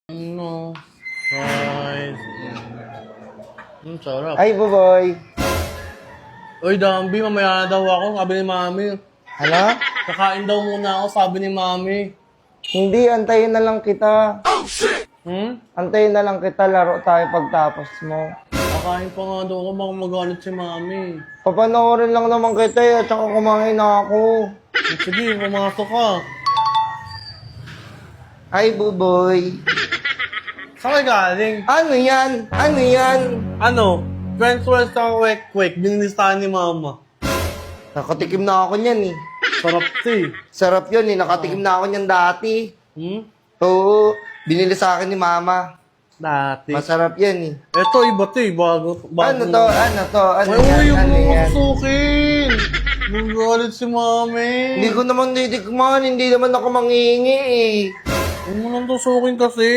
Ano? Guys. Sarap. Ay, Buboy. Uy, Dambi, mamaya na daw ako, sabi ni Mami. Ano? Kakain daw muna ako, sabi ni Mami. Hindi, antayin na lang kita. Antayin na lang kita, laro tayo pagtapos mo. Kakain pa nga daw ako, baka magalit si Mami. Papanoorin lang naman kita at saka kumain na ako. Sige, pumasok ka. Ay, Buboy. Saan ka galing? Ano yan? Ano yan? Ano? French fries sa kwek-kwek, binilistahan ni Mama. Nakatikim na ako niyan eh. Sarap to Sarap yun eh. Nakatikim na ako niyan dati. Oo. Binili sa akin ni Mama. Dati. Masarap yan eh. Eto, iba to bago. Ano to? Ano to? Ano Ay, yan? uy, yung Ano mga yan? sukin. Magalit si Mami. Hindi ko naman titikman. Hindi naman ako manghihingi eh. Huwag mo nang tusukin kasi.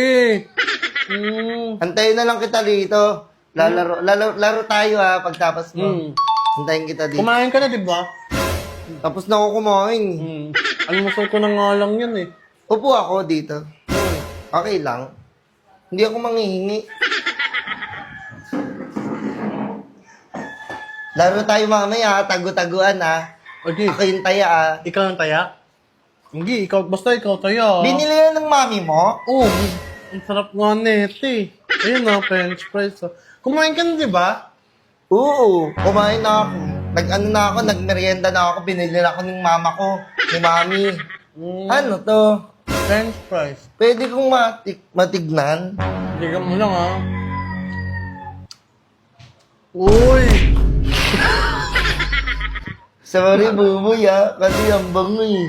Antayin na lang kita dito. Laro tayo ha, pagtapos mo. Antayin kita dito. Kumain ka na, di ba? Tapos na ako kumain. Almusal ko na nga lang yan eh. Upo ako dito. Okay lang. Hindi ako manghihingi. Laro tayo mamaya, tagu-taguan ha. Okay. Ako yung taya ha. Ikaw ang taya? Hindi, basta ikaw taya. Binili yan ng mami mo? Oh, ang sarap nga nito eh. Ayun na, French fries. Kumain ka na, di ba? Oo, kumain na ako. Nag-ano na ako, nagmerienda na ako. Binili na ako ng mama ko, ni mami. Ano to? French fries. Pwede kong matignan? Tiga mo lang ha. Uy! Sorry, Buboy ha. Kasi ang bango eh.